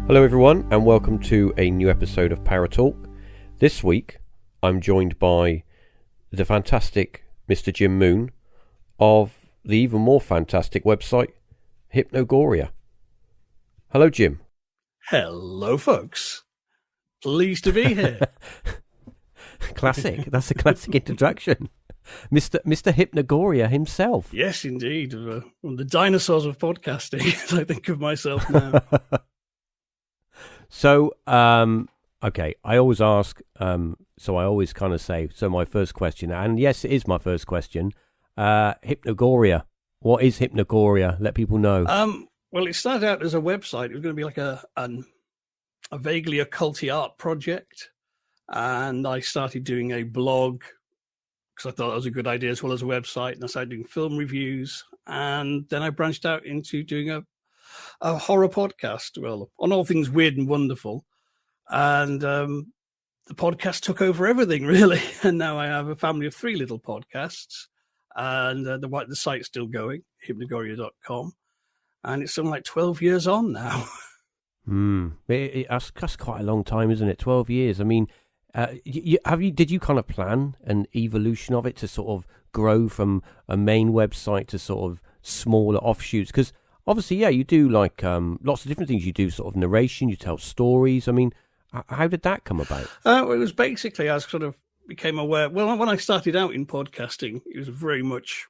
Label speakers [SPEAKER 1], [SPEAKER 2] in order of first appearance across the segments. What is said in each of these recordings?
[SPEAKER 1] Hello everyone and welcome to a new episode of Paratalk. This week I'm joined by the fantastic Mr. Jimmoon of the even more fantastic website Hypnogoria. Hello Jim.
[SPEAKER 2] Hello folks. Pleased to be here.
[SPEAKER 1] Classic. That's a classic introduction. Mr. Hypnogoria himself.
[SPEAKER 2] Yes, indeed. One of the dinosaurs of podcasting, as I think of myself now.
[SPEAKER 1] So, okay, I always ask, so I always kind of say, so my first question, and yes, it is my first question, Hypnogoria. What is Hypnogoria? Let people know.
[SPEAKER 2] Well, it started out as a website. It was going to be like a vaguely occulty art project. And I started doing a blog because I thought that was a good idea as well as a website. And I started doing film reviews. And then I branched out into doing a horror podcast, well, on all things weird and wonderful. And the podcast took over everything, really. And now I have a family of 3 little podcasts. And the site's still going, hypnogoria.com. And it's something like 12 years on now.
[SPEAKER 1] That's quite a long time, isn't it? 12 years. I mean, did you kind of plan an evolution of it to sort of grow from a main website to sort of smaller offshoots? Because obviously, yeah, you do like lots of different things. You do sort of narration, you tell stories. I mean, how did that come about?
[SPEAKER 2] It was basically, I sort of became aware. Well, when I started out in podcasting, it was very much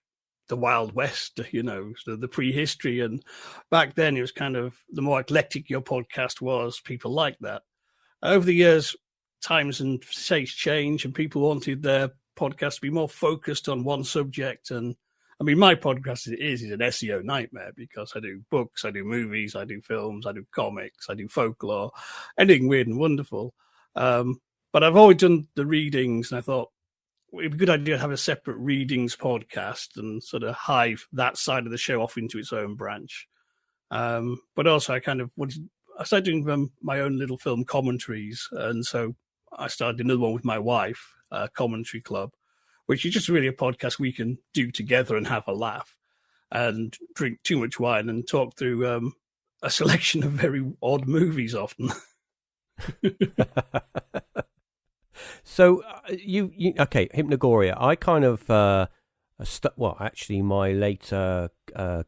[SPEAKER 2] the Wild West, you know, so the prehistory. And back then it was kind of, the more eclectic your podcast was, people liked that. Over the years, times and tastes change and people wanted their podcast to be more focused on one subject. And I mean, my podcast is an SEO nightmare because I do books, I do movies, I do films, I do comics, I do folklore, anything weird and wonderful. But I've always done the readings, and I thought it'd be a good idea to have a separate readings podcast and sort of hive that side of the show off into its own branch. But also I started doing my own little film commentaries. And so I started another one with my wife, Commentary Club, which is just really a podcast we can do together and have a laugh and drink too much wine and talk through a selection of very odd movies often.
[SPEAKER 1] So you okay, Hypnogoria. I kind of actually, my late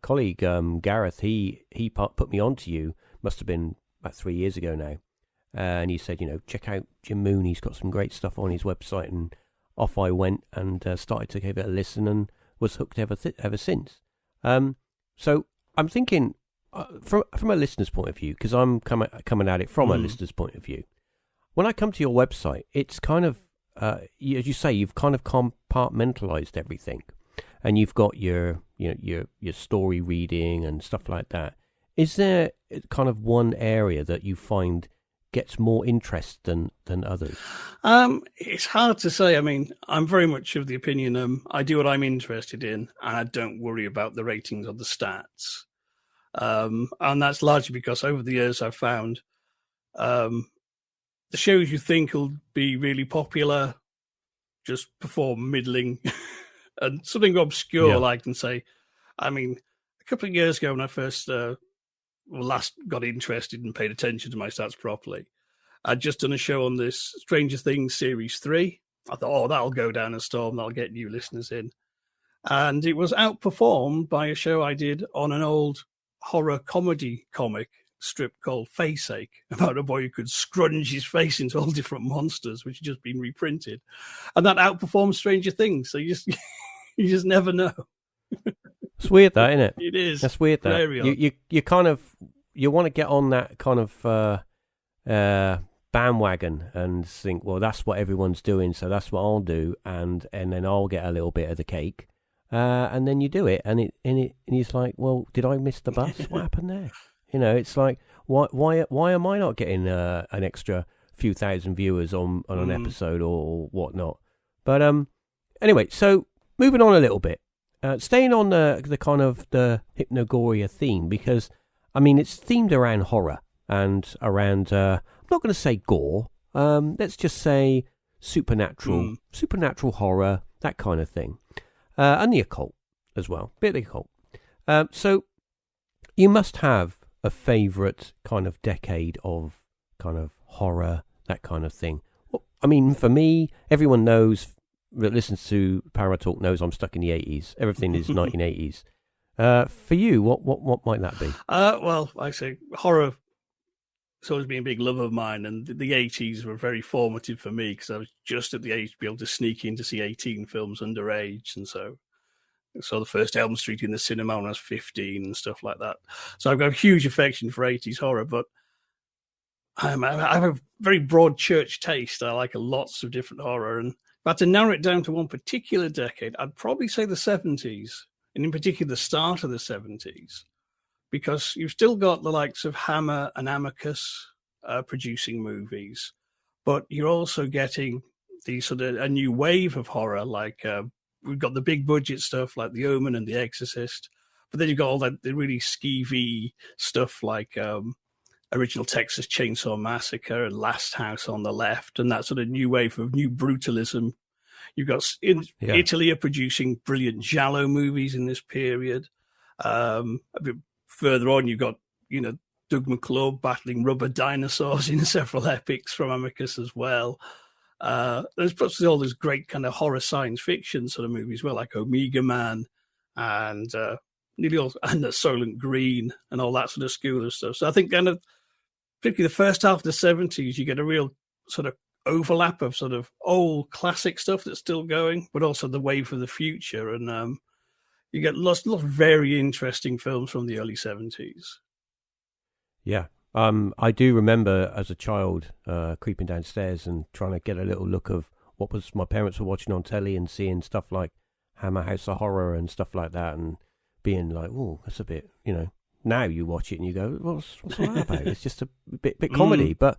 [SPEAKER 1] colleague Gareth, he put me onto you. Must have been about 3 years ago now, and he said, check out Jim Moon. He's got some great stuff on his website, and off I went and started to give it a listen and was hooked ever since. So I'm thinking from a listener's point of view, because I'm coming at it from a listener's point of view. When I come to your website, it's kind of, as you say, you've kind of compartmentalized everything, and you've got your story reading and stuff like that. Is there kind of one area that you find gets more interest than others?
[SPEAKER 2] It's hard to say. I mean, I'm very much of the opinion I do what I'm interested in, and I don't worry about the ratings or the stats. And that's largely because over the years I've found the shows you think will be really popular just perform middling. And something obscure, I can say. I mean, a couple of years ago when I first last got interested and paid attention to my stats properly, I'd just done a show on this Stranger Things Series 3. I thought, that'll go down a storm, that'll get new listeners in. And it was outperformed by a show I did on an old horror comedy comic strip called Faceache, about a boy who could scrunch his face into all different monsters, which had just been reprinted. And that outperformed Stranger Things. So you just never know.
[SPEAKER 1] It's weird that, isn't it?
[SPEAKER 2] It is.
[SPEAKER 1] That's weird that. You kind of, you want to get on that kind of bandwagon and think, well, that's what everyone's doing, so that's what I'll do, and then I'll get a little bit of the cake. And then you do it, and it's like, well, did I miss the bus? What happened there? It's like, why am I not getting an extra few thousand viewers on an episode or whatnot? But anyway, so moving on a little bit, staying on the kind of the Hypnogoria theme, because I mean it's themed around horror and around I'm not going to say gore, let's just say supernatural horror, that kind of thing, and the occult as well, bit of the occult. So you must have a favourite kind of decade of kind of horror, that kind of thing? Well, I mean, for me, everyone knows that listens to Paratalk knows I'm stuck in the 80s. Everything is 1980s. For you, what might that be?
[SPEAKER 2] Well, like I say, horror has always been a big love of mine, and the 80s were very formative for me because I was just at the age to be able to sneak in to see 18 films underage, and so I saw the first Elm Street in the cinema when I was 15 and stuff like that. So I've got a huge affection for 80s horror, but I have a very broad church taste. I like lots of different horror, and if I had to narrow it down to one particular decade, I'd probably say the 70s, and in particular the start of the 70s. Because you've still got the likes of Hammer and Amicus producing movies, but you're also getting the sort of a new wave of horror. Like we've got the big budget stuff like The Omen and The Exorcist, but then you've got all that the really skeevy stuff like Original Texas Chainsaw Massacre and Last House on the Left, and that sort of new wave of new brutalism. You've got Italy are producing brilliant giallo movies in this period. A bit further on, you've got, Doug McClure battling rubber dinosaurs in several epics from Amicus as well. There's plus all those great kind of horror science fiction sort of movies, well, like Omega Man and nearly all, and Soylent Green and all that sort of school of stuff. So I think kind of particularly the first half of the 70s, you get a real sort of overlap of sort of old classic stuff that's still going, but also the wave of the future. And you get lots of very interesting films from the early 70s.
[SPEAKER 1] Yeah. I do remember as a child creeping downstairs and trying to get a little look of what was my parents were watching on telly and seeing stuff like Hammer House of Horror and stuff like that and being like, oh, that's a bit, now you watch it and you go, what's all that about? It's just a bit comedy. But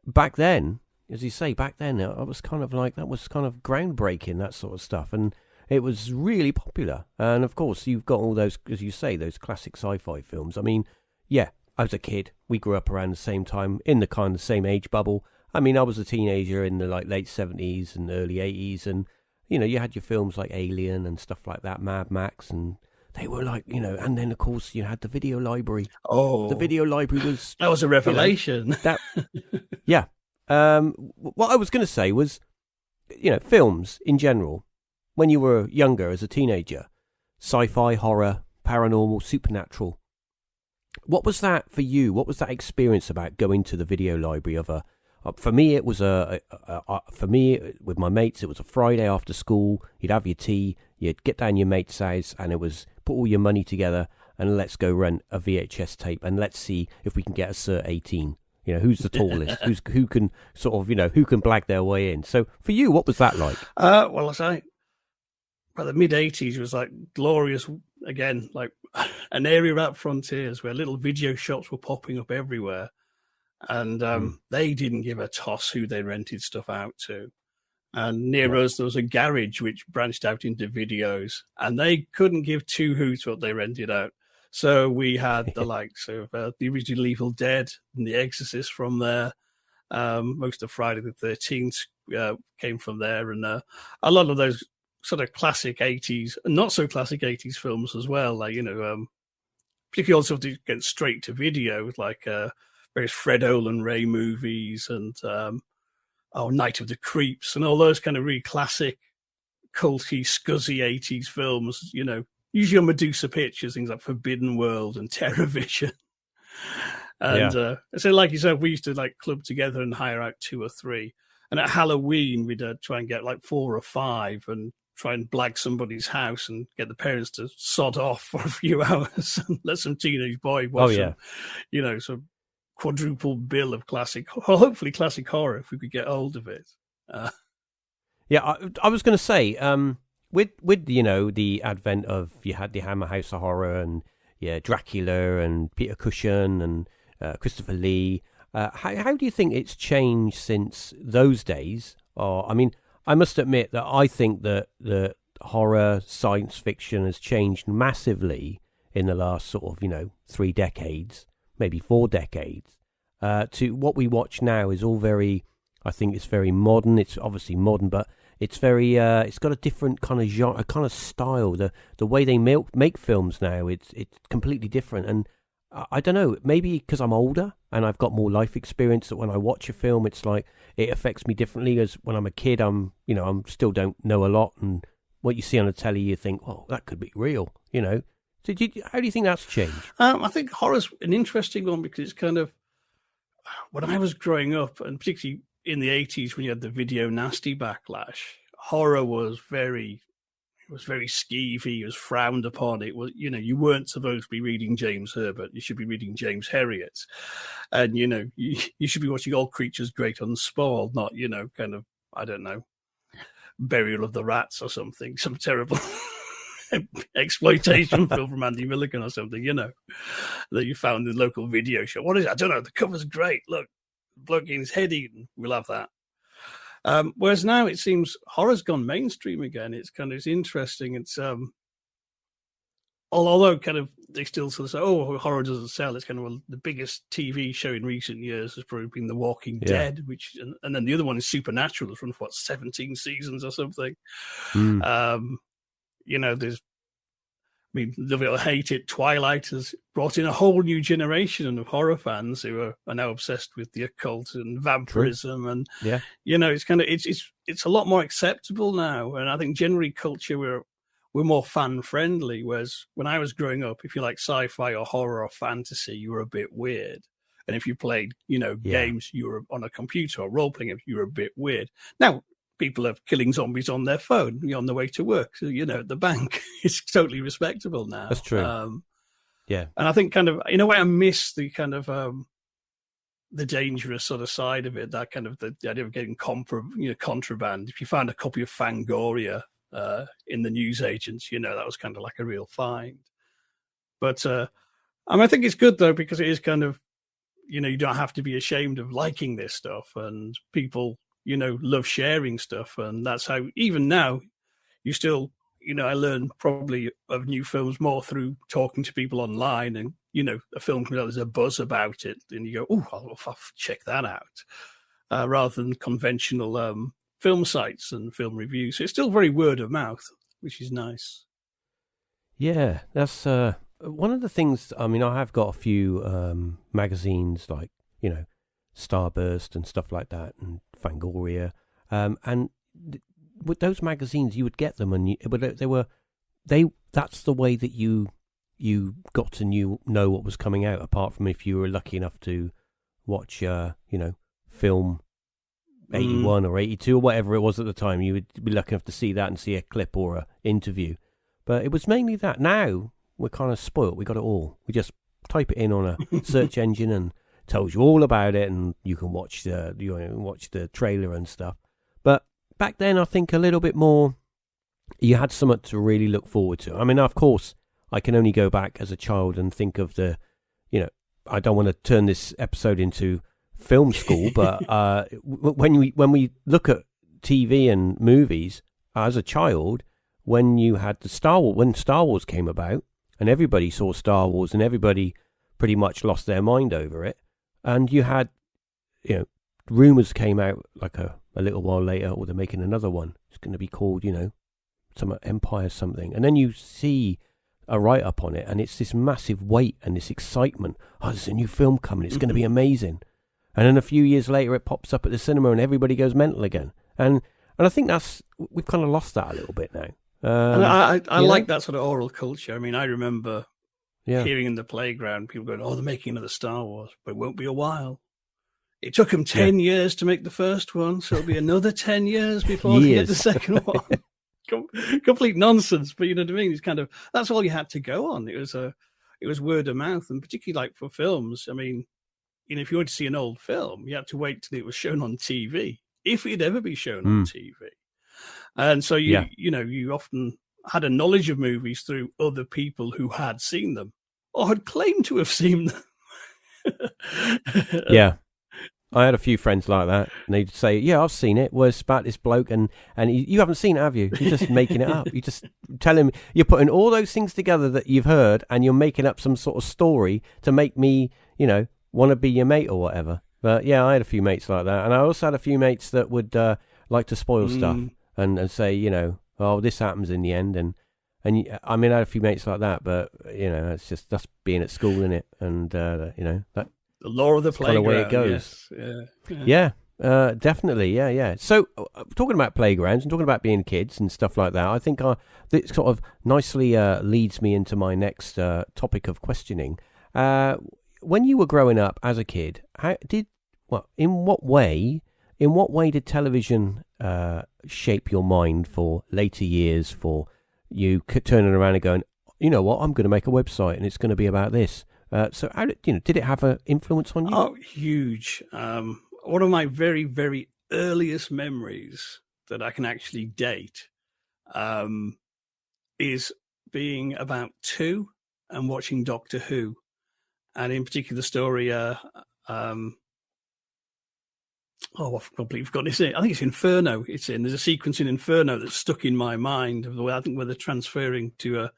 [SPEAKER 1] back then, as you say, it was kind of like, that was kind of groundbreaking, that sort of stuff. And it was really popular. And of course, you've got all those, as you say, those classic sci-fi films. I mean, yeah, I was a kid. We grew up around the same time, in the kind of same age bubble. I mean, I was a teenager in the late 70s and early 80s. And, you had your films like Alien and stuff like that, Mad Max. And they were like, and then, of course, you had the video library.
[SPEAKER 2] Oh.
[SPEAKER 1] The video library was...
[SPEAKER 2] That was a revelation.
[SPEAKER 1] Yeah. What I was going to say was, films in general, when you were younger as a teenager, sci-fi, horror, paranormal, supernatural, what was that for you? What was that experience about going to the video library of for me, it was for me, with my mates, it was a Friday after school. You'd have your tea, you'd get down your mate's house, and it was put all your money together and let's go rent a VHS tape and let's see if we can get a Cert 18. Who's the tallest? Who can sort of, who can blag their way in? So for you, what was that like?
[SPEAKER 2] Well, I say, by the mid-80s was like glorious, again, like an area at frontiers where little video shops were popping up everywhere. And they didn't give a toss who they rented stuff out to. And near us, there was a garage which branched out into videos, and they couldn't give two hoots what they rented out. So we had the likes of the original Evil Dead and The Exorcist from there. Most of Friday the 13th came from there. And a lot of those sort of classic 80s, and not so classic 80s films as well. Like, particularly also to get straight to video, like various Fred Olen Ray movies and Night of the Creeps and all those kind of really classic, culty, scuzzy 80s films, usually on Medusa Pictures, things like Forbidden World and TerrorVision. And so like you said, we used to club together and hire out 2 or 3. And at Halloween, we'd try and get 4 or 5 and try and blag somebody's house and get the parents to sod off for a few hours and let some teenage boy watch some, some quadruple bill of hopefully classic horror if we could get hold of it.
[SPEAKER 1] I was going to say, with the advent of, you had the Hammer House of Horror and Dracula and Peter Cushing and Christopher Lee. How do you think it's changed since those days? Or, I mean, I must admit that I think that the horror science fiction has changed massively in the last sort of 3 decades, maybe 4 decades. To what we watch now is all very, I think it's very modern. It's obviously modern, but it's very, it's got a different kind of genre, kind of style. The way they make films now, it's completely different. And I don't know, maybe because I'm older and I've got more life experience, that when I watch a film, it's like it affects me differently. As when I'm a kid, I'm still don't know a lot, and what you see on the telly, you think, oh, that could be real, So how do you think that's changed?
[SPEAKER 2] I think horror's an interesting one because it's kind of, when I was growing up, and particularly in the 80s when you had the video nasty backlash, horror was very skeevy. It was frowned upon. It was, you weren't supposed to be reading James Herbert. You should be reading James Herriot. And, you should be watching All Creatures Great Unspoiled, not, kind of, I don't know, Burial of the Rats or something, some terrible exploitation film from Andy Milligan or something, that you found in the local video shop. What is it? I don't know. The cover's great. Look, bloke getting his head eaten. We'll have that. Whereas now it seems horror's gone mainstream again. It's interesting. It's although kind of they still sort of say, oh, horror doesn't sell. It's kind of the biggest TV show in recent years has probably been The Walking Dead, which, and then the other one is Supernatural. It's run for 17 seasons or something. There's, love it or hate it, Twilight has brought in a whole new generation of horror fans who are now obsessed with the occult and vampirism. And, it's a lot more acceptable now. And I think generally culture, we're more fan friendly. Whereas when I was growing up, if you like sci-fi or horror or fantasy, you were a bit weird. And if you played, games, you were on a computer or role-playing games, you were a bit weird. Now, people are killing zombies on their phone on the way to work. So, at the bank, it's totally respectable now.
[SPEAKER 1] That's true. And
[SPEAKER 2] I think kind of, in a way, I miss the kind of the dangerous sort of side of it, that kind of the idea of getting contraband. If you found a copy of Fangoria in the newsagents, that was kind of like a real find. But I think it's good, though, because it is kind of, you don't have to be ashamed of liking this stuff, and people love sharing stuff. And that's how, even now, you still, I learn probably of new films more through talking to people online. And, a film comes out, there's a buzz about it, and you go, oh, I'll check that out, rather than conventional film sites and film reviews. So it's still very word of mouth, which is nice.
[SPEAKER 1] Yeah, that's one of the things. I have got a few magazines like, Starburst and stuff like that, and Fangoria, and with those magazines, you would get them, and that's the way that you got to know what was coming out. Apart from if you were lucky enough to watch, film 81 or 82 or whatever it was at the time, you would be lucky enough to see that and see a clip or a interview. But it was mainly that. Now we're kind of spoilt. We got it all. We just type it in on a search engine and tells you all about it, and you can watch the trailer and stuff. But back then, I think a little bit more, you had something to really look forward to. Of course, I can only go back as a child and think of I don't want to turn this episode into film school, but when we look at TV and movies as a child, when you had when Star Wars came about, and everybody saw Star Wars, and everybody pretty much lost their mind over it. And you had, rumours came out like a little while later, or they're making another one. It's going to be called, some Empire something. And then you see a write-up on it, and it's this massive weight and this excitement. Oh, there's a new film coming. It's going to be amazing. And then a few years later, it pops up at the cinema, and everybody goes mental again. And I think we've kind of lost that a little bit now.
[SPEAKER 2] And I like that sort of oral culture. I remember hearing in the playground people going, oh, they're making another Star Wars, but it won't be a while. It took them 10 years to make the first one, so it'll be another 10 years before they get the second one. Complete nonsense, but you know what I mean? It's kind of, that's all you had to go on. It was word of mouth, and particularly like for films. If you wanted to see an old film, you had to wait till it was shown on TV, if it'd ever be shown on TV. And so you often had a knowledge of movies through other people who had seen them or had claimed to have seen them.
[SPEAKER 1] Yeah. I had a few friends like that, and they'd say, yeah, I've seen it. Well, it's about this bloke, and you haven't seen it, have you? You're just making it up. You just tell him, you're putting all those things together that you've heard, and you're making up some sort of story to make me, want to be your mate or whatever. But yeah, I had a few mates like that, and I also had a few mates that would like to spoil stuff and say, oh, this happens in the end, and And I mean, I had a few mates like that, but it's just that's being at school, isn't it? And that
[SPEAKER 2] the law of the playground.
[SPEAKER 1] Kind of way it goes.
[SPEAKER 2] Yes.
[SPEAKER 1] Yeah, definitely. Yeah. So, talking about playgrounds and talking about being kids and stuff like that, I think this sort of nicely leads me into my next topic of questioning. When you were growing up as a kid, in what way did television shape your mind for later years? For you turning around and going, you know what, I'm going to make a website and it's going to be about this. So, how did it have an influence on you?
[SPEAKER 2] Oh, huge. One of my very, very earliest memories that I can actually date is being about 2 and watching Doctor Who. And in particular, the story, I completely forgotten. I think it's Inferno. There's a sequence in Inferno that's stuck in my mind. I think where they're transferring to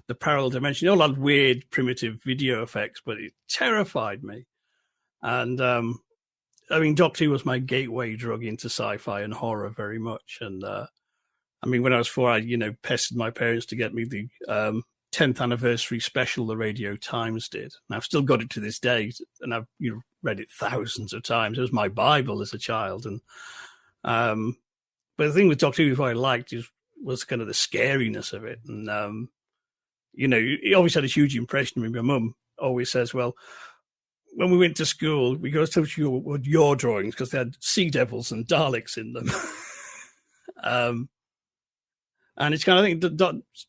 [SPEAKER 2] the parallel dimension. All had weird, primitive video effects, but it terrified me. And I mean, Doctor Who was my gateway drug into sci-fi and horror very much. And I mean, when I was 4, I pestered my parents to get me the 10th anniversary special the Radio Times did. And I've still got it to this day, and I've read it thousands of times. It was my Bible as a child. And but the thing with Doctor Who, what I liked was kind of the scariness of it. And it always had a huge impression on me. My mum always says, well, when we went to school, we got to touch your drawings because they had sea devils and Daleks in them. And it's kind of, I think,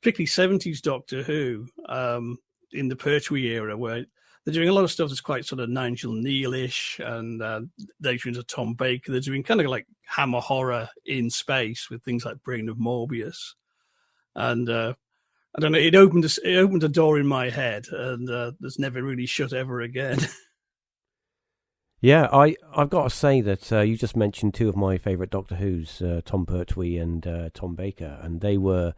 [SPEAKER 2] particularly 70s Doctor Who, in the Pertwee era, where they're doing a lot of stuff that's quite sort of Nigel Neal-ish, and later into Tom Baker. They're doing kind of like Hammer horror in space with things like Brain of Morbius. And I don't know, it opened a door in my head, and that's never really shut ever again.
[SPEAKER 1] Yeah, I've got to say that you just mentioned 2 of my favourite Doctor Who's, Tom Pertwee and Tom Baker, and they were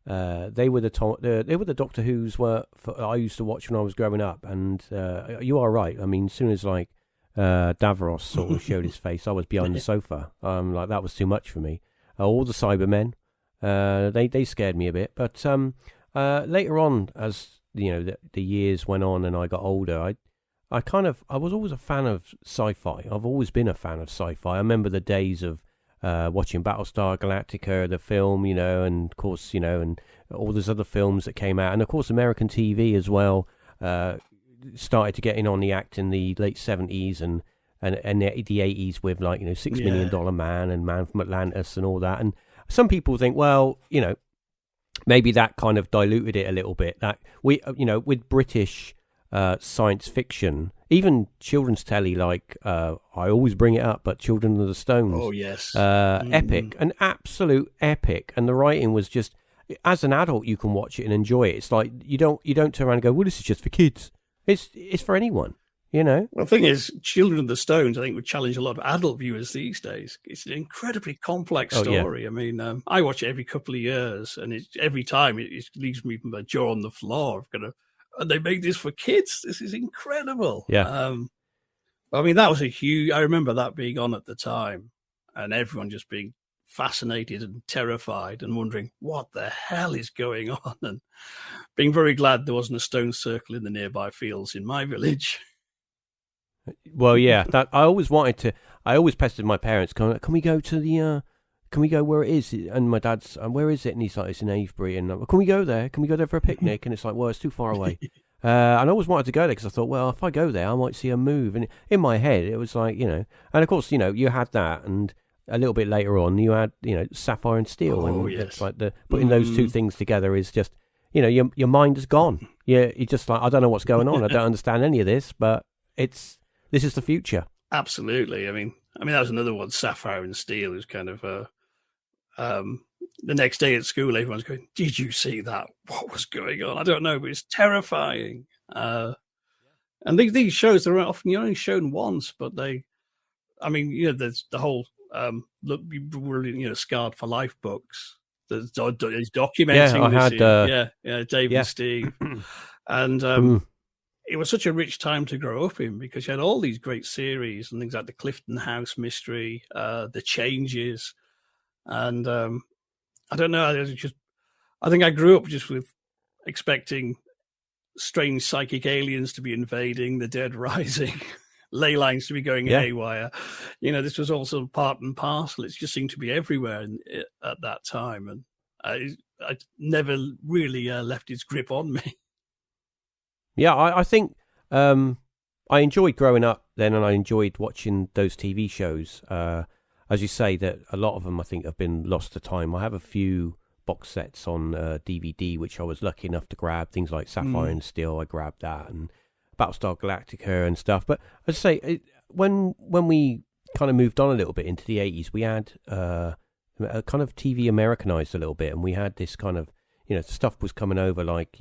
[SPEAKER 1] the Doctor Who's I used to watch when I was growing up. And you are right. I mean, as soon as Davros sort of showed his face, I was behind the sofa. Like that was too much for me. All the Cybermen, they scared me a bit. But later on, as the years went on and I got older, I was always a fan of sci-fi. I've always been a fan of sci-fi. I remember the days of watching Battlestar Galactica, the film, and of course, and all those other films that came out. And of course, American TV as well started to get in on the act in the late 70s and the 80s with $6 Million Man and Man from Atlantis and all that. And some people think, well, maybe that kind of diluted it a little bit. That with British science fiction, even children's telly, like I always bring it up, but Children of the Stones.
[SPEAKER 2] Oh yes,
[SPEAKER 1] epic, an absolute epic, and the writing was just. As an adult, you can watch it and enjoy it. It's like you don't turn around and go, "Well, this is just for kids." It's for anyone, Well,
[SPEAKER 2] the thing is, Children of the Stones, I think, would challenge a lot of adult viewers these days. It's an incredibly complex story. Yeah. I mean, I watch it every couple of years, and every time it leaves me with my jaw on the floor. And they made this for kids. This is incredible.
[SPEAKER 1] Yeah.
[SPEAKER 2] I mean, that was I remember that being on at the time, and everyone just being fascinated and terrified and wondering what the hell is going on, and being very glad there wasn't a stone circle in the nearby fields in my village.
[SPEAKER 1] Well, yeah, that I always pestered my parents. Can we go to the? Can we go where it is? And my dad's, where is it? And he's like, it's in Avebury. And can we go there? Can we go there for a picnic? And it's like, well, it's too far away. And I always wanted to go there because I thought, well, if I go there, I might see a move. And in my head, it was like, and of course, you had that. And a little bit later on, you had, Sapphire and Steel.
[SPEAKER 2] Oh,
[SPEAKER 1] and
[SPEAKER 2] yes.
[SPEAKER 1] It's like putting those two things together is just, your mind is gone. You're just like, I don't know what's going on. I don't understand any of this, but this is the future.
[SPEAKER 2] Absolutely. I mean, that was another one. Sapphire and Steel is kind of the next day at school, everyone's going, "Did you see that? What was going on?" I don't know, but it's terrifying. And these shows, they're often only shown once, but there's the whole look, we're Scarred for Life books. There's documenting Dave and Steve, and it was such a rich time to grow up in because you had all these great series and things like the Clifton House Mystery, the Changes. And I don't know, I think I grew up just with expecting strange psychic aliens to be invading, the dead rising, ley lines to be going haywire. This was also part and parcel. It just seemed to be everywhere at that time. And I never really left its grip on me.
[SPEAKER 1] Yeah, I think I enjoyed growing up then, and I enjoyed watching those TV shows. As you say, that a lot of them I think have been lost to time. I have a few box sets on DVD, which I was lucky enough to grab. Things like Sapphire and Steel, I grabbed that, and Battlestar Galactica and stuff. But as I say, when we kind of moved on a little bit into the 80s, we had a kind of TV Americanized a little bit, and we had this kind of, stuff was coming over like,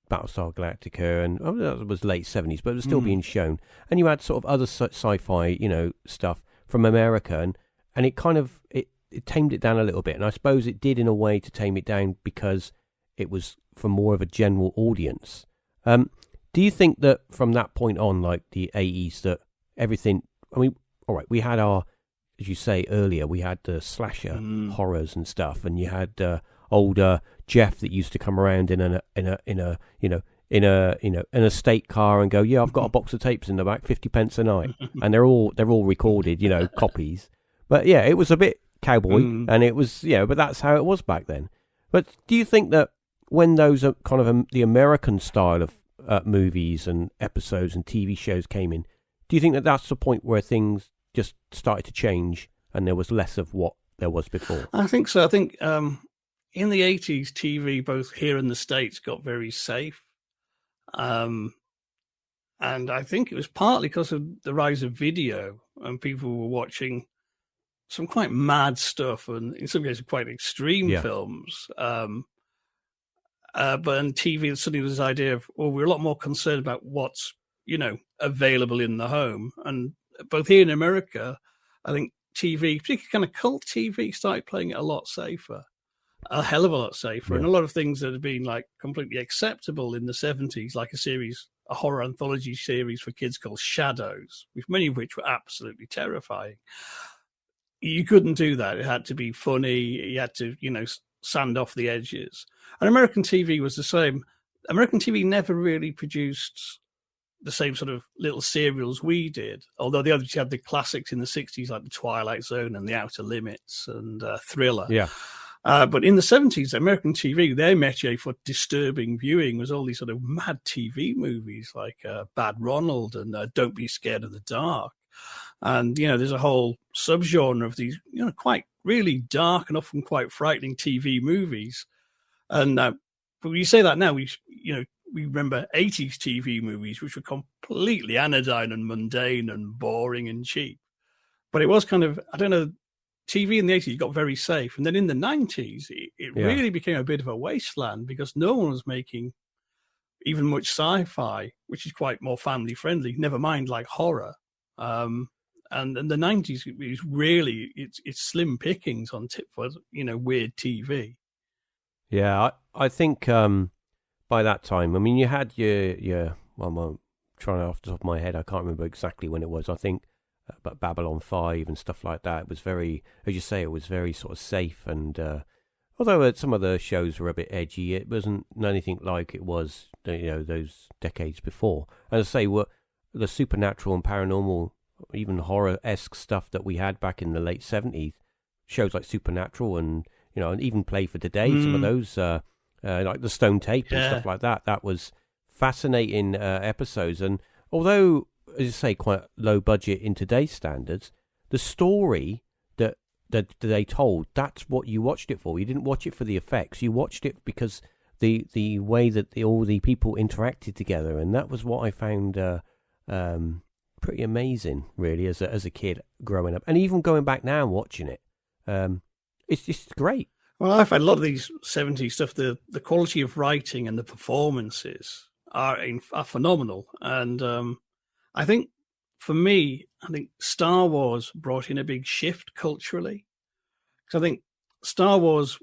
[SPEAKER 1] Battlestar Galactica, and that was late 70s, but it was still being shown. And you had sort of other sci-fi, stuff from America, and it kind of, it tamed it down a little bit, and I suppose it did in a way to tame it down because it was for more of a general audience. Do you think that from that point on, like the 80s, that everything, I mean, all right, we had our, as you say earlier, we had the slasher horrors and stuff, and you had older Jeff that used to come around in a state car and go, yeah, I've got a box of tapes in the back, 50 pence a night, and they're all recorded, copies. But yeah, it was a bit cowboy, and it was, but that's how it was back then. But do you think that when those kind of the American style of movies and episodes and TV shows came in, do you think that that's the point where things just started to change and there was less of what there was before?
[SPEAKER 2] I think so. I think in the 80s, TV, both here in the States, got very safe. And I think it was partly because of the rise of video, and people were watching some quite mad stuff, and in some cases quite extreme films. But in TV, suddenly there's this idea of, we're a lot more concerned about what's, available in the home. And both here in America, I think TV, particularly kind of cult TV, started playing it a lot safer, a hell of a lot safer. And a lot of things that have been like completely acceptable in the 70s, like a horror anthology series for kids called Shadows, with many of which were absolutely terrifying. You couldn't do that. It had to be funny. You had to, sand off the edges. And American TV was the same. American TV never really produced the same sort of little serials we did, although they obviously had the classics in the 60s, like The Twilight Zone and The Outer Limits and Thriller.
[SPEAKER 1] Yeah.
[SPEAKER 2] But in the 70s, American TV, their métier for disturbing viewing was all these sort of mad TV movies like Bad Ronald and Don't Be Scared of the Dark. And, there's a whole subgenre of these, quite really dark and often quite frightening TV movies. And but when you say that now, we remember 80s TV movies, which were completely anodyne and mundane and boring and cheap. But it was kind of, I don't know, TV in the 80s got very safe. And then in the 90s, it really became a bit of a wasteland because no one was making even much sci-fi, which is quite more family friendly, never mind like horror. And in the 90s, it was really, it's slim pickings on tip for, weird TV.
[SPEAKER 1] Yeah, I think by that time, I mean, you had your I'm trying off the top of my head, I can't remember exactly when it was. I think but Babylon 5 and stuff like that. It was very, as you say, it was very sort of safe. And although some of the shows were a bit edgy, it wasn't anything like it was, those decades before. As I say, the supernatural and paranormal, even horror-esque stuff that we had back in the late 70s, shows like Supernatural and, and even Play for Today, some of those, like the Stone Tape and stuff like that. That was fascinating episodes. And although, as you say, quite low budget in today's standards, the story that they told, that's what you watched it for. You didn't watch it for the effects. You watched it because the way that all the people interacted together, and that was what I found pretty amazing, really, as a kid growing up, and even going back now and watching it. It's just great.
[SPEAKER 2] Well, I've had a lot of these 70s stuff. The quality of writing and the performances are phenomenal, and I think for me, Star Wars brought in a big shift culturally. Because I think Star Wars,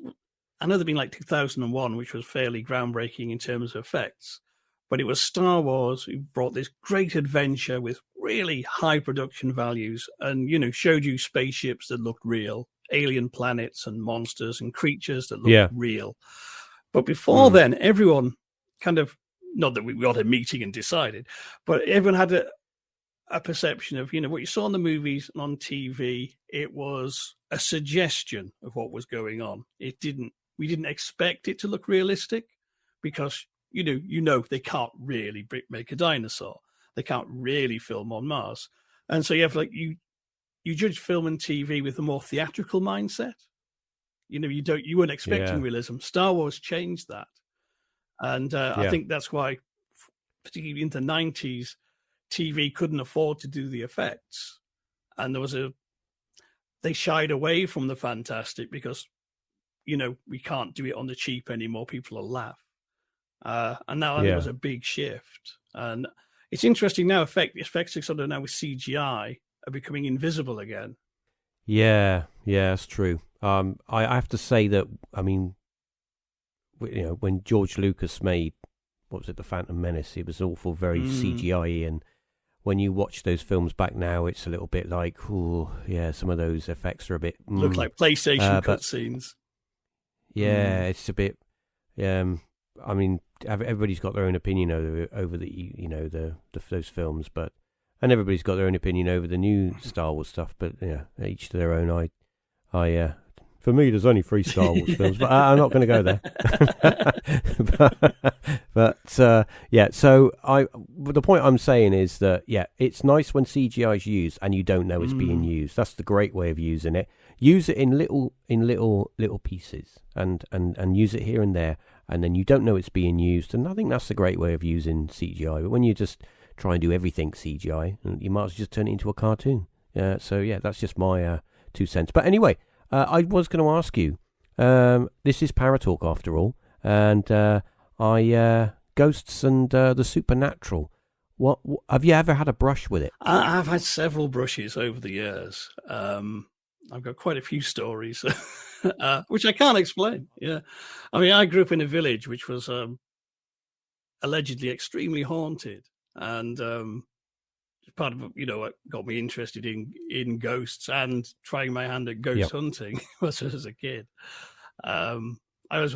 [SPEAKER 2] I know there'd been like 2001, which was fairly groundbreaking in terms of effects, but it was Star Wars who brought this great adventure with really high production values and, showed you spaceships that looked real, alien planets and monsters and creatures that looked real. But before then, everyone kind of, not that we had a meeting and decided, but everyone had a perception of, what you saw in the movies and on TV, it was a suggestion of what was going on. We didn't expect it to look realistic because, they can't really make a dinosaur. They can't really film on Mars. And so you have you judge film and TV with a more theatrical mindset. You weren't expecting realism. Star Wars changed that. And I think that's why, particularly in the 90s, TV couldn't afford to do the effects. And they shied away from the fantastic because, we can't do it on the cheap anymore. People will laugh. And now there was a big shift. And it's interesting now, effects are sort of now with CGI are becoming invisible again.
[SPEAKER 1] Yeah, that's true. I have to say that, I mean, when George Lucas made, what was it, The Phantom Menace, it was awful, very CGI-y, and when you watch those films back now, it's a little bit like, some of those effects are a bit...
[SPEAKER 2] Look like PlayStation cutscenes.
[SPEAKER 1] Yeah, it's a bit... I mean, everybody's got their own opinion over those films, and everybody's got their own opinion over the new Star Wars stuff, but each to their own. For me, there's only 3 Star Wars films, but I'm not going to go there. So the point I'm saying is that, it's nice when CGI is used and you don't know it's being used. That's the great way of using it. Use it in little pieces and use it here and there, and then you don't know it's being used. And I think that's the great way of using CGI. But when you just try and do everything CGI, you might as well just turn it into a cartoon. That's just my 2 cents. But anyway, I was going to ask you, this is Paratalk after all, and ghosts and the supernatural. What have you ever had a brush with it?
[SPEAKER 2] I've had several brushes over the years. I've got quite a few stories, which I can't explain. Yeah, I mean, I grew up in a village which was allegedly extremely haunted, and part of what got me interested in ghosts and trying my hand at ghost hunting was as a kid. I was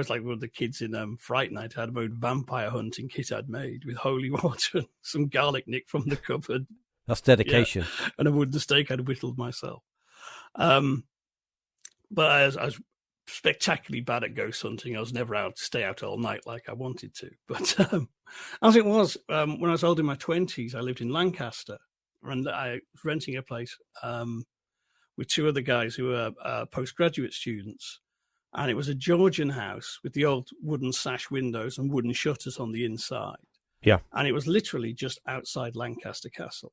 [SPEAKER 2] like one of the kids in Fright Night. I had my own vampire hunting kit I'd made with holy water and some garlic nicked from the cupboard.
[SPEAKER 1] That's dedication.
[SPEAKER 2] And a wooden stake I'd whittled myself. But I was spectacularly bad at ghost hunting. I was never out to stay out all night like I wanted to. But as it was, when I was old in my 20s, I lived in Lancaster, and I was renting a place with 2 other guys who were postgraduate students. And it was a Georgian house with the old wooden sash windows and wooden shutters on the inside.
[SPEAKER 1] Yeah.
[SPEAKER 2] And it was literally just outside Lancaster Castle.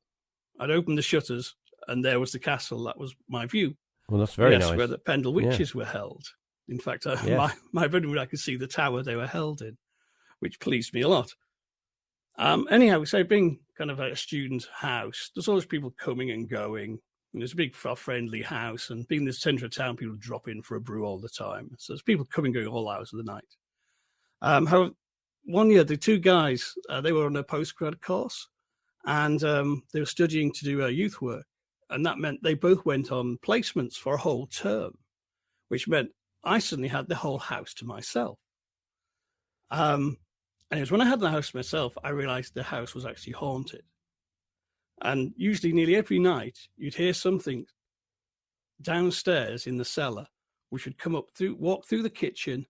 [SPEAKER 2] I'd opened the shutters, and there was the castle. That was my view.
[SPEAKER 1] Well, that's very nice.
[SPEAKER 2] Where the Pendle Witches were held. In fact, my bedroom, I could see the tower they were held in, which pleased me a lot. Anyhow, so being kind of a student house, there's always people coming and going. And it's a big, friendly house. And being the centre of town, people drop in for a brew all the time. So there's people coming and going all hours of the night. However, one year, the 2 guys, they were on a postgrad course. And they were studying to do youth work. And that meant they both went on placements for a whole term, which meant I suddenly had the whole house to myself. And it was when I had the house to myself, I realized the house was actually haunted. And usually nearly every night, you'd hear something downstairs in the cellar, which would walk through the kitchen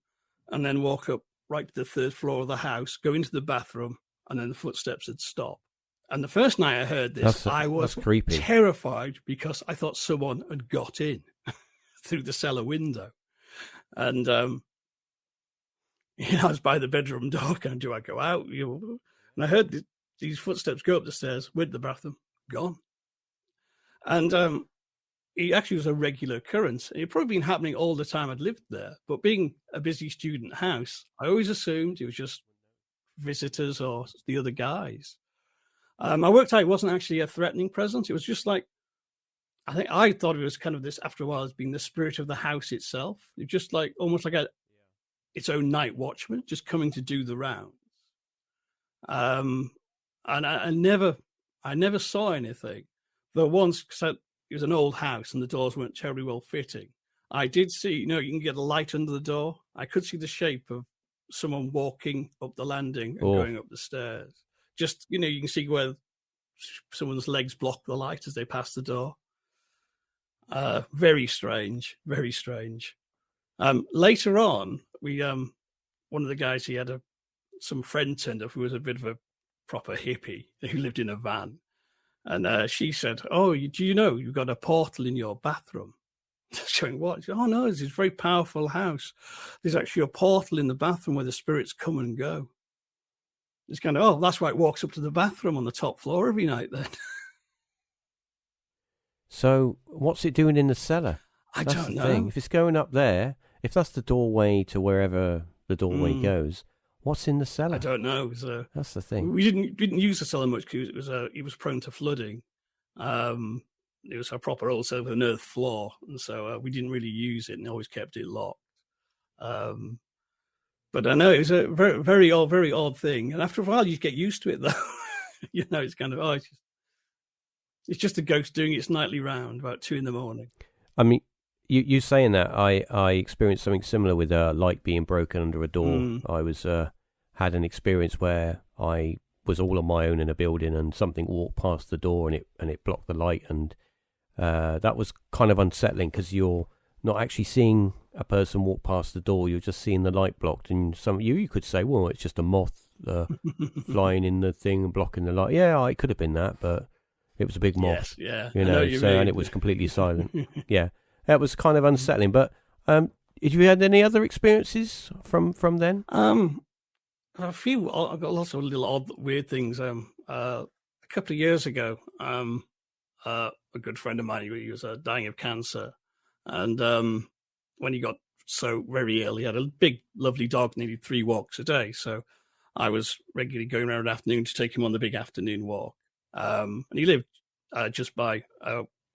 [SPEAKER 2] and then walk up right to the 3rd floor of the house, go into the bathroom, and then the footsteps would stop. And the first night I heard this, I was terrified because I thought someone had got in through the cellar window. And, I was by the bedroom door, and do I go out? And I heard these footsteps go up the stairs, went to the bathroom, gone. And it actually was a regular occurrence. It had probably been happening all the time I'd lived there. But being a busy student house, I always assumed it was just visitors or the other guys. I worked out it wasn't actually a threatening presence. It was just like, I thought it was kind of this, after a while, as being the spirit of the house itself. It's just like, almost like its own night watchman, just coming to do the rounds. And I never saw anything. Though once, because it was an old house and the doors weren't terribly well fitting, I did see, you can get a light under the door. I could see the shape of someone walking up the landing and going up the stairs. Just, you can see where someone's legs block the light as they pass the door. Very strange, very strange. Later on, we one of the guys, he had some friend turned up who was a bit of a proper hippie who lived in a van, and she said, "Oh, do you know you've got a portal in your bathroom?" Showing what? Said, "Oh no, it's a very powerful house. There's actually a portal in the bathroom where the spirits come and go." It's kind of, oh, that's why it walks up to the bathroom on the top floor every night then.
[SPEAKER 1] So what's it doing in the cellar?
[SPEAKER 2] I don't know.
[SPEAKER 1] Thing. If it's going up there, if that's the doorway to wherever the doorway goes, what's in the cellar?
[SPEAKER 2] I don't know.
[SPEAKER 1] That's the thing.
[SPEAKER 2] We didn't use the cellar much because it was prone to flooding. It was a proper old cellar with an earth floor, and so we didn't really use it and always kept it locked. But I know it was a very, very odd thing, and after a while you get used to it, though. It's kind of it's just a ghost doing its nightly round about 2 a.m.
[SPEAKER 1] I mean, you saying that, I experienced something similar with a light being broken under a door. I was had an experience where I was all on my own in a building, and something walked past the door, and it blocked the light, and that was kind of unsettling because you're not actually seeing a person walk past the door, you're just seeing the light blocked, and you could say, well, it's just a moth flying in the thing and blocking the light. Yeah, it could have been that, but it was a big moth.
[SPEAKER 2] Yes, yeah.
[SPEAKER 1] And it was completely silent. Yeah, that was kind of unsettling. But did you had any other experiences from then?
[SPEAKER 2] A few. I've got lots of little odd, weird things. A couple of years ago, a good friend of mine, he was dying of cancer, and when he got so very ill, he had a big, lovely dog, needed 3 walks a day. So I was regularly going around afternoon to take him on the big afternoon walk. And he lived just by,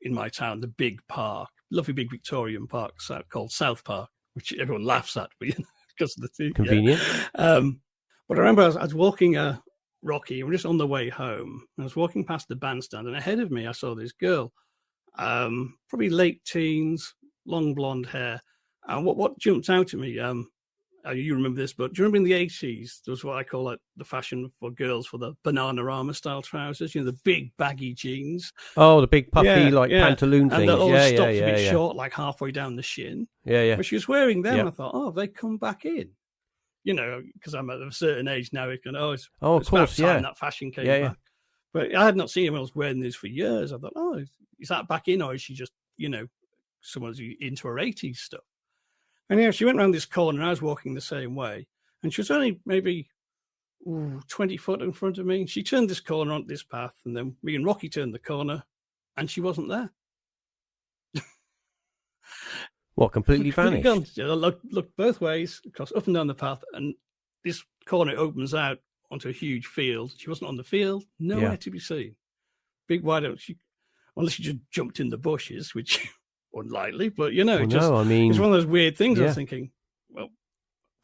[SPEAKER 2] in my town, the big park, lovely big Victorian park called South Park, which everyone laughs at because of the thing.
[SPEAKER 1] Convenient.
[SPEAKER 2] Yeah. But I remember I was walking Rocky, we're just on the way home. I was walking past the bandstand, and ahead of me, I saw this girl, probably late teens, long blonde hair. And what jumped out at me, you remember this, but do you remember in the 80s, there was what I call the fashion for girls for the Bananarama style trousers, the big baggy jeans.
[SPEAKER 1] Oh, the big puffy, pantaloon things.
[SPEAKER 2] And the all stopped a bit short, like halfway down the shin.
[SPEAKER 1] Yeah.
[SPEAKER 2] But she was wearing them. I thought, have they come back in? Because I'm at a certain age now, it's
[SPEAKER 1] of course,
[SPEAKER 2] about time that fashion came back. But I had not seen anyone else wearing this for years. I thought, is that back in, or is she just, someone's into her 80s stuff? And she went around this corner, and I was walking the same way, and she was only maybe 20 foot in front of me. She turned this corner onto this path, and then me and Rocky turned the corner, and she wasn't there.
[SPEAKER 1] What, completely vanished?
[SPEAKER 2] I looked both ways, across up and down the path, and this corner opens out onto a huge field. She wasn't on the field, nowhere to be seen. Big wide open. Unless she just jumped in the bushes, which unlikely, but it's one of those weird things. I was thinking, well,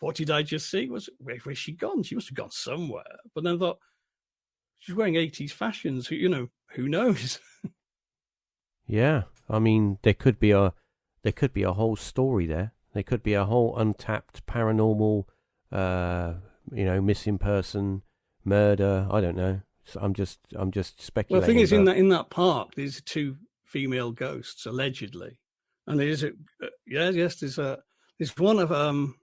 [SPEAKER 2] what did I just see? Where's she gone? She must have gone somewhere. But then I thought, she's wearing 80s fashions. Who knows?
[SPEAKER 1] Yeah, I mean, there could be a whole story there. There could be a whole untapped paranormal, missing person, murder. I don't know. So I'm just speculating.
[SPEAKER 2] Well, the thing is, in that park, there's 2 female ghosts allegedly, and there's there's one of an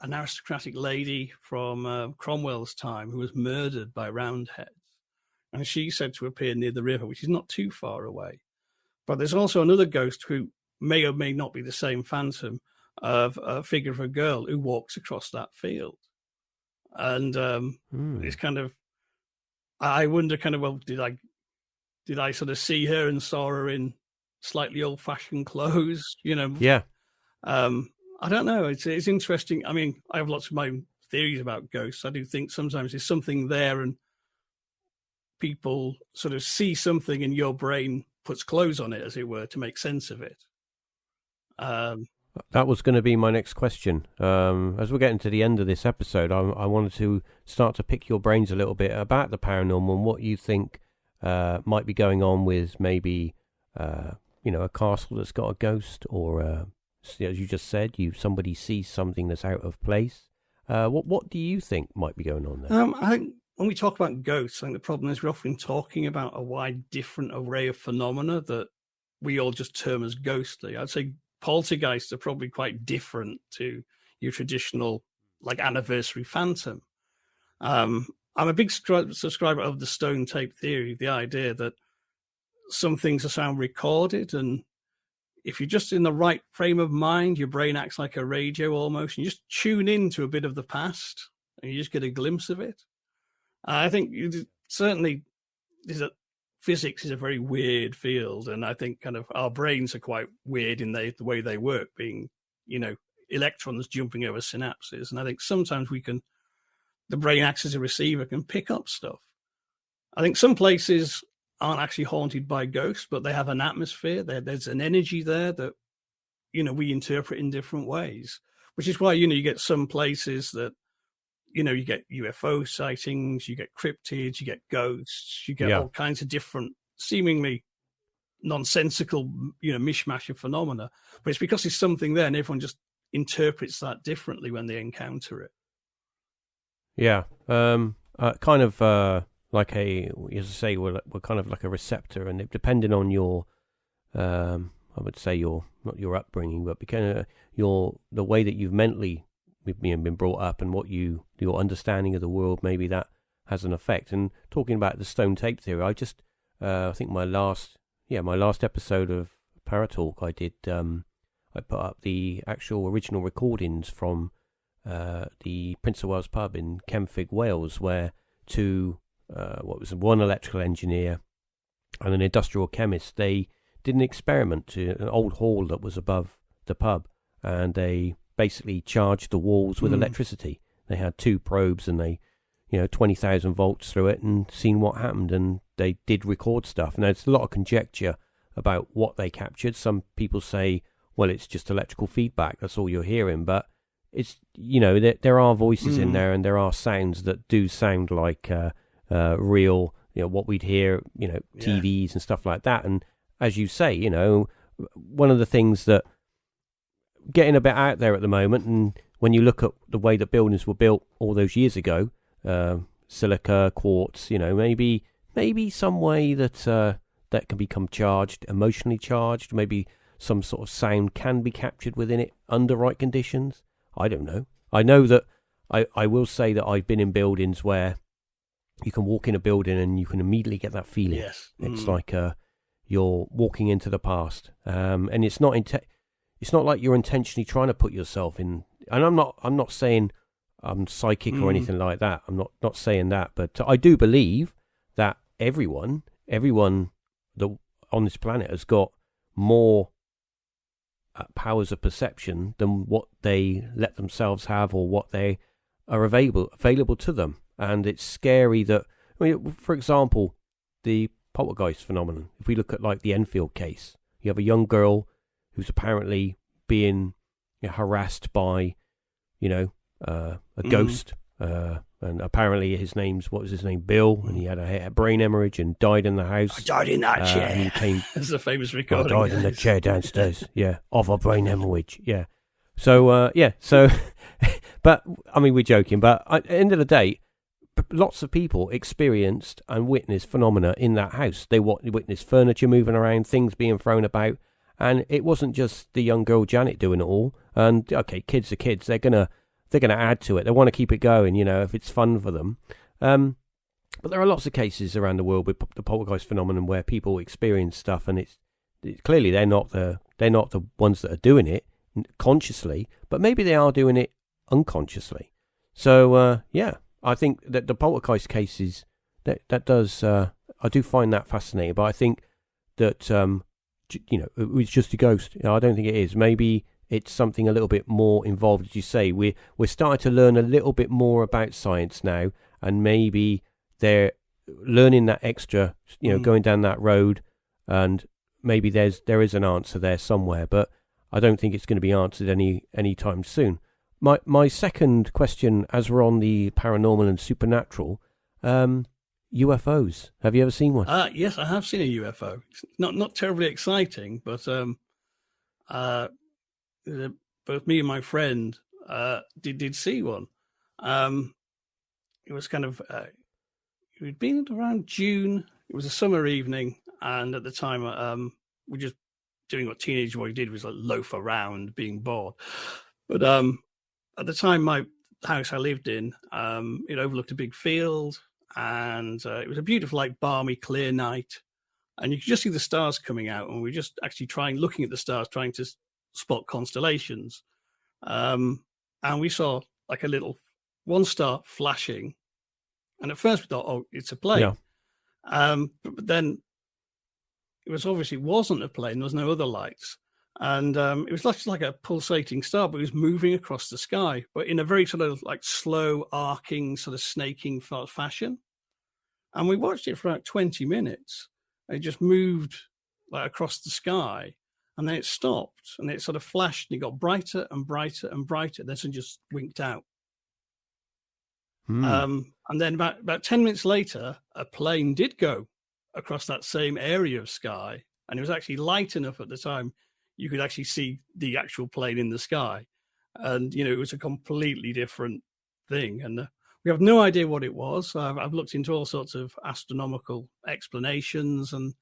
[SPEAKER 2] aristocratic lady from Cromwell's time who was murdered by Roundheads, and she's said to appear near the river, which is not too far away. But there's also another ghost who may or may not be the same phantom of a figure of a girl who walks across that field. And it's kind of, I wonder did I sort of see her and saw her in slightly old-fashioned clothes,
[SPEAKER 1] Yeah.
[SPEAKER 2] I don't know. It's interesting. I mean, I have lots of my own theories about ghosts. I do think sometimes there's something there and people sort of see something and your brain puts clothes on it, as it were, to make sense of it.
[SPEAKER 1] That was going to be my next question. As we're getting to the end of this episode, I wanted to start to pick your brains a little bit about the paranormal and what you think might be going on with maybe, a castle that's got a ghost, or as you just said, somebody sees something that's out of place. What do you think might be going on there?
[SPEAKER 2] I think when we talk about ghosts, I think the problem is we're often talking about a wide different array of phenomena that we all just term as ghostly. I'd say poltergeists are probably quite different to your traditional like anniversary phantom. I'm a big subscriber of the stone tape theory, the idea that some things are sound recorded, and if you're just in the right frame of mind, your brain acts like a radio almost, and you just tune into a bit of the past and you just get a glimpse of it. I think certainly physics is a very weird field, and I think kind of our brains are quite weird in the way they work, being, electrons jumping over synapses. And I think sometimes the brain acts as a receiver, can pick up stuff. I think some places aren't actually haunted by ghosts, but they have an atmosphere. There's an energy there that, we interpret in different ways, which is why, you get some places that, you get UFO sightings, you get cryptids, you get ghosts, you get all kinds of different, seemingly nonsensical, mishmash of phenomena. But it's because there's something there, and everyone just interprets that differently when they encounter it.
[SPEAKER 1] Yeah, kind of like as I say, we're kind of like a receptor, and depending on your, I would say not your upbringing, but because the way that you've mentally been brought up, and your understanding of the world, maybe that has an effect. And talking about the stone tape theory, I just I think my last episode of Paratalk, I put up the actual original recordings from the Prince of Wales pub in Kemfig, Wales, where one electrical engineer and an industrial chemist, they did an experiment to an old hall that was above the pub, and they basically charged the walls with electricity. They had 2 probes, and they 20,000 volts through it, and seen what happened. And they did record stuff. And there's a lot of conjecture about what they captured. Some people say, well, it's just electrical feedback, that's all you're hearing. But it's, there are voices in there, and there are sounds that do sound like real, what we'd hear, TVs and stuff like that. And as you say, one of the things that getting a bit out there at the moment, and when you look at the way that buildings were built all those years ago, silica, quartz, maybe some way that can become emotionally charged, maybe some sort of sound can be captured within it under right conditions. I don't know. I know that I will say that I've been in buildings where you can walk in a building and you can immediately get that feeling.
[SPEAKER 2] Yes.
[SPEAKER 1] It's like you're walking into the past, and it's not like you're intentionally trying to put yourself in. And I'm not saying I'm psychic or anything like that. I'm not saying that, but I do believe that everyone that on this planet has got more powers of perception than what they let themselves have, or what they are available to them. And it's scary that, for example, the poltergeist phenomenon. If we look at like the Enfield case, you have a young girl who's apparently being harassed by, a ghost, and apparently what was his name, Bill, and he had a brain hemorrhage and died in the house.
[SPEAKER 2] I died in that chair.
[SPEAKER 1] It's
[SPEAKER 2] a famous recording.
[SPEAKER 1] I died in the chair downstairs, of a brain hemorrhage, So, but, I mean, we're joking, but at the end of the day, lots of people experienced and witnessed phenomena in that house. They witnessed furniture moving around, things being thrown about, and it wasn't just the young girl Janet doing it all. And okay, kids are kids; they're gonna add to it. They want to keep it going, if it's fun for them. But there are lots of cases around the world with the poltergeist phenomenon where people experience stuff, and it's clearly they're not the ones that are doing it consciously, but maybe they are doing it unconsciously. So I think that the poltergeist cases that does I do find that fascinating, but I think that it was just a ghost. I don't think it is. Maybe it's something a little bit more involved, as you say. We're starting to learn a little bit more about science now, and maybe they're learning that extra, going down that road, and maybe there is an answer there somewhere, but I don't think it's going to be answered any time soon. My second question, as we're on the paranormal and supernatural, UFOs. Have you ever seen one?
[SPEAKER 2] Yes, I have seen a UFO. It's not terribly exciting, but both me and my friend did see one. It was kind of it had been around June. It was a summer evening, and at the time we were just doing what teenage boys did, was like loaf around, being bored. But at the time, my house I lived in, it overlooked a big field, and it was a beautiful, like, balmy, clear night, and you could just see the stars coming out, and we were just actually looking at the stars, trying to spot constellations, and we saw like a little one star flashing, and at first we thought, oh, it's a plane.
[SPEAKER 1] Yeah.
[SPEAKER 2] But then it wasn't a plane. There was no other lights. And it was just like a pulsating star, but it was moving across the sky, but in a very sort of like slow, arcing, sort of snaking fashion. And we watched it for about 20 minutes. It just moved like across the sky, and then it stopped, and it sort of flashed, and it got brighter and brighter and brighter. Then it just winked out. And then about 10 minutes later, a plane did go across that same area of sky, and it was actually light enough at the time you could actually see the actual plane in the sky. And, it was a completely different thing. And we have no idea what it was. I've looked into all sorts of astronomical explanations, and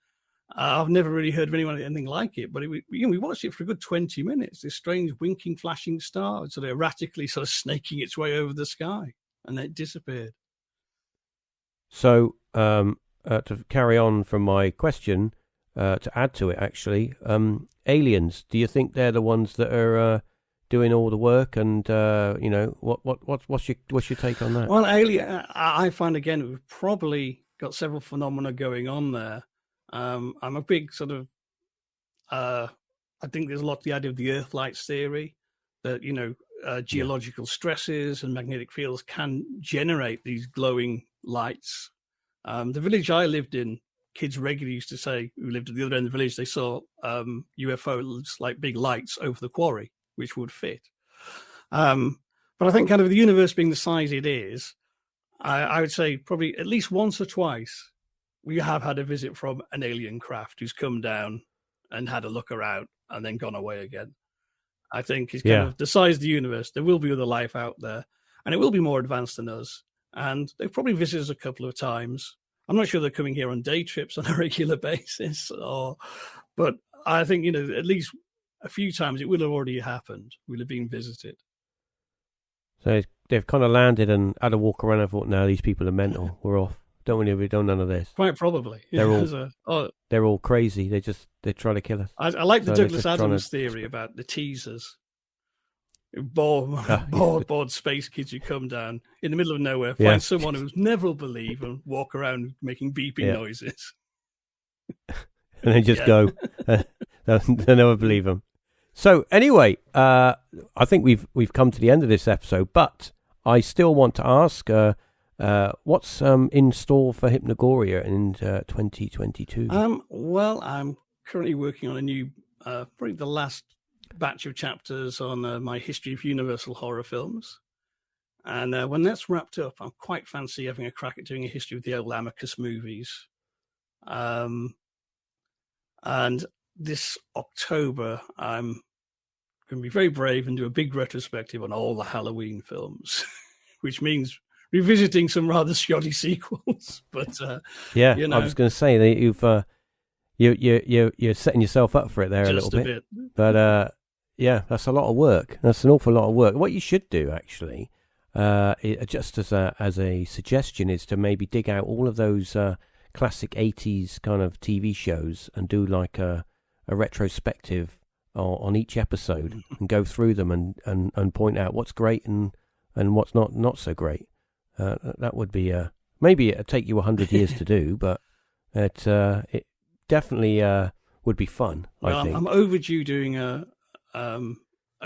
[SPEAKER 2] I've never really heard of anything like it. But we watched it for a good 20 minutes, this strange winking, flashing star, sort of erratically sort of snaking its way over the sky, and then it disappeared.
[SPEAKER 1] So to carry on from my question, to add to it, actually, aliens, do you think they're the ones that are doing all the work? And what's your take on that?
[SPEAKER 2] Well, I find, again, we've probably got several phenomena going on there. I'm a big sort of I think there's a lot to the idea of the Earth lights theory, that geological stresses and magnetic fields can generate these glowing lights. The village I lived in, kids regularly used to say, who lived at the other end of the village, they saw UFOs, like big lights over the quarry, which would fit. But I think kind of the universe being the size it is, I would say probably at least once or twice we have had a visit from an alien craft who's come down and had a look around and then gone away again. I think it's kind of the size of the universe. There will be other life out there, and it will be more advanced than us. And they've probably visited us a couple of times. I'm not sure they're coming here on day trips on a regular basis, but I think, at least a few times it will have already happened. We'll have been visited.
[SPEAKER 1] So they've kind of landed and had a walk around and thought, no, these people are mental. We're off. We've done none of this.
[SPEAKER 2] Quite probably.
[SPEAKER 1] They're all crazy. They try to kill us.
[SPEAKER 2] I like the Douglas Adams theory about the teasers. Bored space kids who come down in the middle of nowhere, find someone who's never will believe, and walk around making beeping noises.
[SPEAKER 1] And then just go. They'll never believe them. So anyway, I think we've come to the end of this episode, but I still want to ask, what's in store for Hypnogoria in 2022?
[SPEAKER 2] Well, I'm currently working on a new, probably the last batch of chapters on my history of Universal horror films. And when that's wrapped up, I'm quite fancy having a crack at doing a history of the old Amicus movies. And this October, I'm going to be very brave and do a big retrospective on all the Halloween films, which means revisiting some rather shoddy sequels. But
[SPEAKER 1] I was going to say that you're setting yourself up for it there
[SPEAKER 2] just
[SPEAKER 1] a little bit. But that's a lot of work. That's an awful lot of work. What you should do, actually, just as a suggestion, is to maybe dig out all of those classic 80s kind of TV shows and do like a retrospective on each episode and go through them and point out what's great and what's not so great. That would be maybe it'd take you 100 years to do, but it definitely would be fun.
[SPEAKER 2] Well,
[SPEAKER 1] I think
[SPEAKER 2] I'm overdue doing a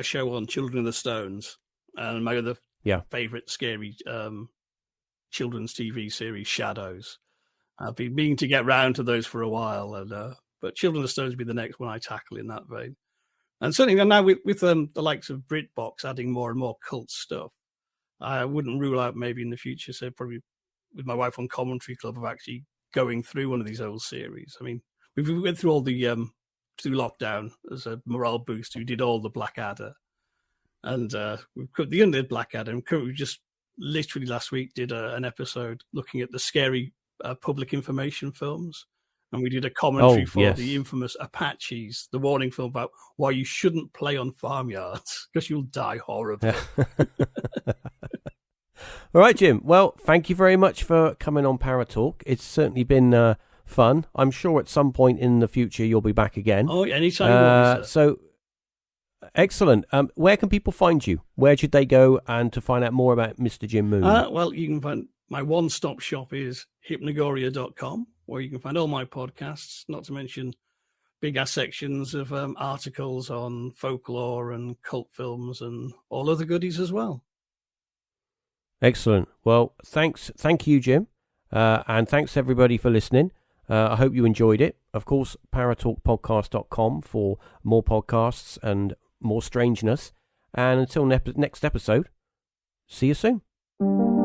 [SPEAKER 2] show on Children of the Stones, and my other favorite scary children's TV series, Shadows. I've been meaning to get round to those for a while, but Children of the Stones will be the next one I tackle in that vein. And certainly now with the likes of BritBox adding more and more cult stuff, I wouldn't rule out maybe in the future, so probably with my wife on Commentary Club of actually going through one of these old series. I mean, we went through all the through lockdown as a morale boost. We did all the Blackadder, and the end of Blackadder. And we just literally last week did an episode looking at the scary public information films. And we did a commentary for the infamous Apaches, the warning film about why you shouldn't play on farmyards because you'll die horribly.
[SPEAKER 1] All right, Jim. Well, thank you very much for coming on Paratalk. It's certainly been fun. I'm sure at some point in the future you'll be back again.
[SPEAKER 2] Oh, anytime you want, sir.
[SPEAKER 1] So, excellent. Where can people find you? Where should they go and to find out more about Mr. Jim Moon?
[SPEAKER 2] Well, you can find my one-stop shop is hypnogoria.com, where you can find all my podcasts, not to mention big-ass sections of articles on folklore and cult films and all other goodies as well.
[SPEAKER 1] Excellent. Well, thank you, Jim, and thanks everybody for listening. I hope you enjoyed it. Of course, paratalkpodcast.com for more podcasts and more strangeness. And until next episode, see you soon.